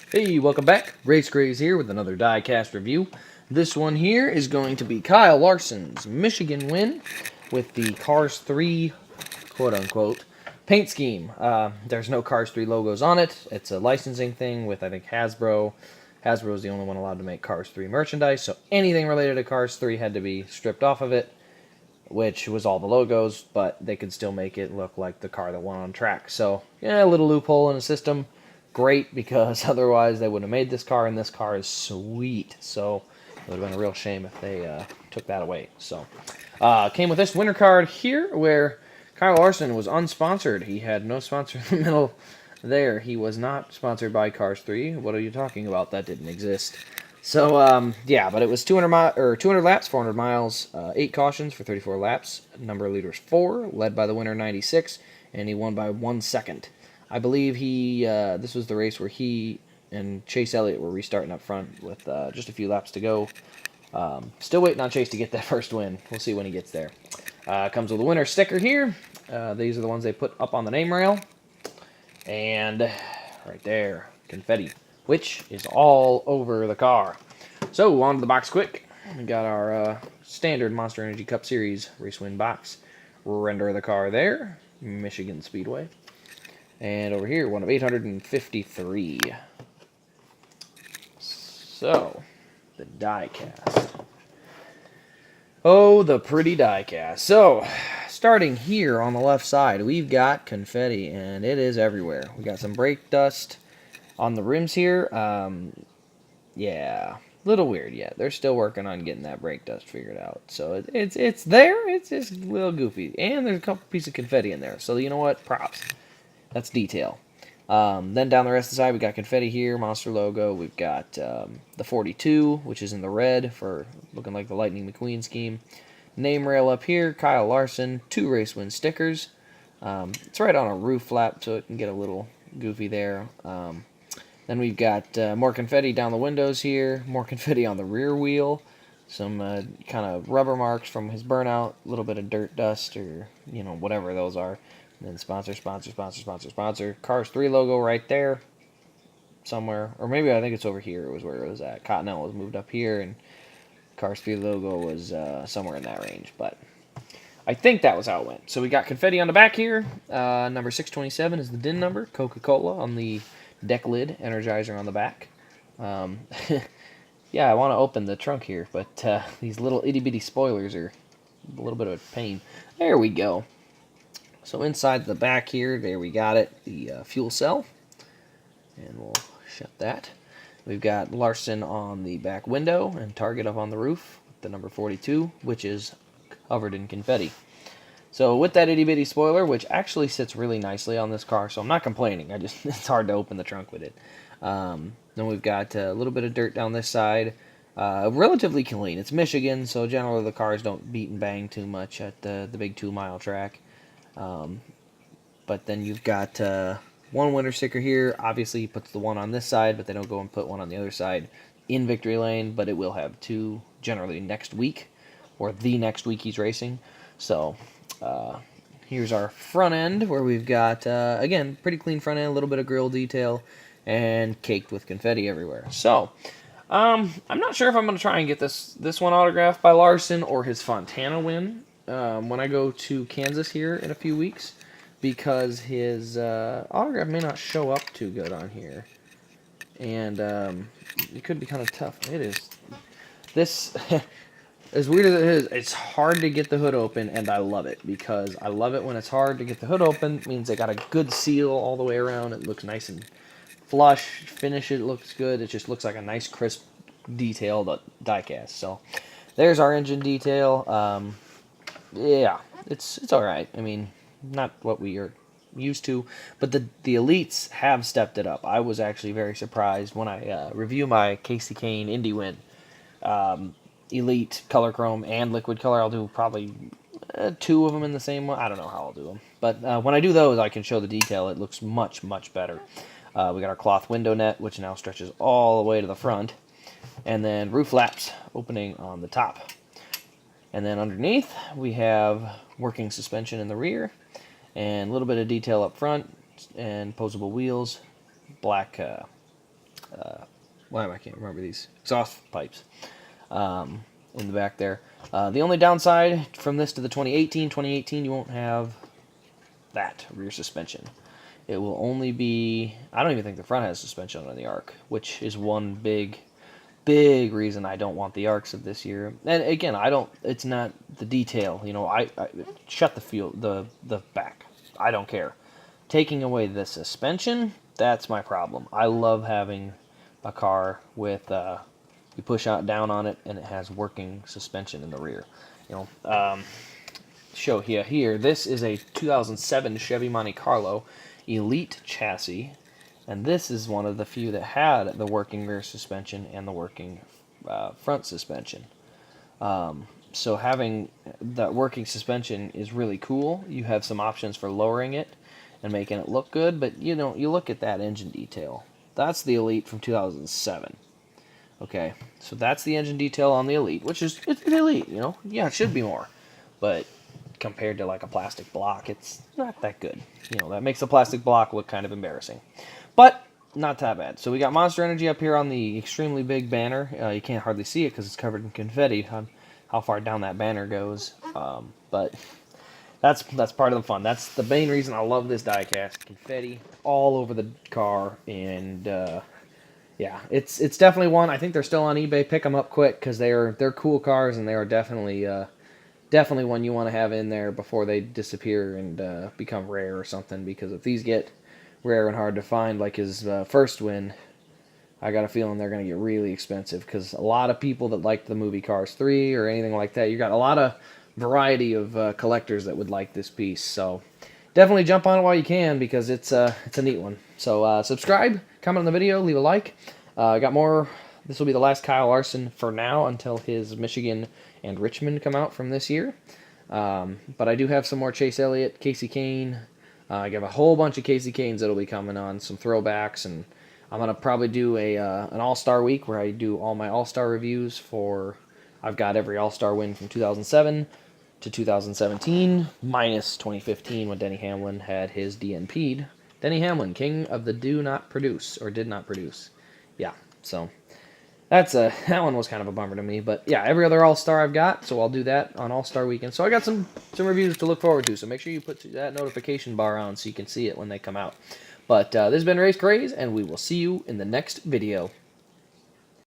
Hey, welcome back. Race Craze here with another Diecast review. This one here is going to be Kyle Larson's Michigan win with the Cars 3, quote-unquote, paint scheme. There's no Cars 3 logos on it. It's a licensing thing with, I think, Hasbro. Hasbro is the only one allowed to make Cars 3 merchandise, so anything related to Cars 3 had to be stripped off of it, which was all the logos, but they could still make it look like the car that won on track. So, yeah, a little loophole in the system. Great, because otherwise they wouldn't have made this car, and this car is sweet. So it would have been a real shame if they took that away. So came with this winner card here, where Kyle Larson was unsponsored. He had no sponsor in the middle there. He was not sponsored by Cars 3. What are you talking about? That didn't exist. So, yeah, but it was 200 laps, 400 miles, 8 cautions for 34 laps. Number of leaders 4, led by the winner 96, and he won by 1 second. I believe this was the race where he and Chase Elliott were restarting up front with just a few laps to go. Still waiting on Chase to get that first win. We'll see when he gets there. Comes with a winner sticker here. These are the ones they put up on the name rail. And right there, confetti, which is all over the car. So, on to the box quick. We got our standard Monster Energy Cup Series race win box. Render of the car there. Michigan Speedway. And over here, one of 853. So, the diecast. Oh, the pretty diecast. So, starting here on the left side, we've got confetti, and it is everywhere. We got some brake dust on the rims here. Yeah, a little weird yet. They're still working on getting that brake dust figured out. So, it's there. It's just a little goofy. And there's a couple pieces of confetti in there. So, you know what? Props. That's detail. Then down the rest of the side, we got confetti here, Monster logo. We've got the 42, which is in the red for looking like the Lightning McQueen scheme. Name rail up here, Kyle Larson, 2 race win stickers. It's right on a roof flap, so it can get a little goofy there. Then we've got more confetti down the windows here, more confetti on the rear wheel, some kind of rubber marks from his burnout, a little bit of dirt dust or, you know, whatever those are. And then sponsor. Cars 3 logo right there somewhere. Or maybe I think it's over here was where it was at. Continental was moved up here, and Cars 3 logo was somewhere in that range. But I think that was how it went. So we got confetti on the back here. Number 627 is the DIN number. Coca-Cola on the deck lid. Energizer on the back. Yeah, I want to open the trunk here, but these little itty-bitty spoilers are a little bit of a pain. There we go. So inside the back here, there we got it, the fuel cell, and we'll shut that. We've got Larson on the back window and Target up on the roof with the number 42, which is covered in confetti. So with that itty-bitty spoiler, which actually sits really nicely on this car, so I'm not complaining. It's hard to open the trunk with it. Then we've got a little bit of dirt down this side. Relatively clean. It's Michigan, so generally the cars don't beat and bang too much at the big 2-mile track. But then you've got one winner sticker here. Obviously, he puts the one on this side, but they don't go and put one on the other side in victory lane. But it will have 2 generally next week, or the next week he's racing. So here's our front end, where we've got, again, pretty clean front end, a little bit of grill detail, and caked with confetti everywhere. So I'm not sure if I'm going to try and get this one autographed by Larson or his Fontana win. When I go to Kansas here in a few weeks, because his autograph may not show up too good on here, and it could be kind of tough. It is. This, as weird as it is, it's hard to get the hood open, and I love it, because I love it when it's hard to get the hood open. It means they got a good seal all the way around. It looks nice and flush. Finish, it looks good. It just looks like a nice, crisp, detailed diecast. So there's our engine detail. Yeah, it's all right. I mean, not what we are used to, but the elites have stepped it up. I was actually very surprised when I review my Casey Kane Indy win. Elite, color chrome, and liquid color. I'll do probably 2 of them in the same one. I don't know how I'll do them. But when I do those, I can show the detail. It looks much, much better. We got our cloth window net, which now stretches all the way to the front. And then roof flaps opening on the top. And then underneath, we have working suspension in the rear, and a little bit of detail up front, and posable wheels, black Why I can't remember these exhaust pipes in the back there. The only downside from this to the 2018, you won't have that rear suspension. It will only be, I don't even think the front has suspension on the ARC, which is one big reason I don't want the ARCs of this year. And again, it's not the detail, you know, I shut the back. I don't care. Taking away the suspension, that's my problem. I love having a car with, you push out down on it and it has working suspension in the rear. You know, show here, this is a 2007 Chevy Monte Carlo Elite chassis, and this is one of the few that had the working rear suspension and the working front suspension. So having that working suspension is really cool. You have some options for lowering it and making it look good, but you know, you look at that engine detail. That's the Elite from 2007. Okay, so that's the engine detail on the Elite, which is, it's Elite, you know? Yeah, it should be more, but compared to like a plastic block, it's not that good. You know, that makes the plastic block look kind of embarrassing, but not that bad. So we got Monster Energy up here on the extremely big banner. You can't hardly see it because it's covered in confetti on how far down that banner goes, but that's part of the fun. That's the main reason I love this diecast. Confetti all over the car, and yeah, it's definitely one. I think they're still on eBay. Pick them up quick because they're cool cars, and they are definitely definitely one you want to have in there before they disappear and become rare or something. Because if these get rare and hard to find, like his first win, I got a feeling they're going to get really expensive. Because a lot of people that liked the movie Cars 3 or anything like that, you got a lot of variety of collectors that would like this piece. So definitely jump on it while you can because it's a neat one. So subscribe, comment on the video, leave a like. I got more. This will be the last Kyle Larson for now until his Michigan and Richmond come out from this year. But I do have some more Chase Elliott, Casey Kane. I have a whole bunch of Casey Kanes that'll be coming on, some throwbacks, and I'm going to probably do an All-Star week where I do all my All-Star reviews for, I've got every All-Star win from 2007 to 2017, minus 2015 when Denny Hamlin had his DNP'd. Denny Hamlin, king of the do not produce, or did not produce. Yeah, so that one was kind of a bummer to me, but yeah, every other All-Star I've got, so I'll do that on All-Star Weekend. So I got some reviews to look forward to, so make sure you put that notification bar on so you can see it when they come out. But this has been Race Craze, and we will see you in the next video.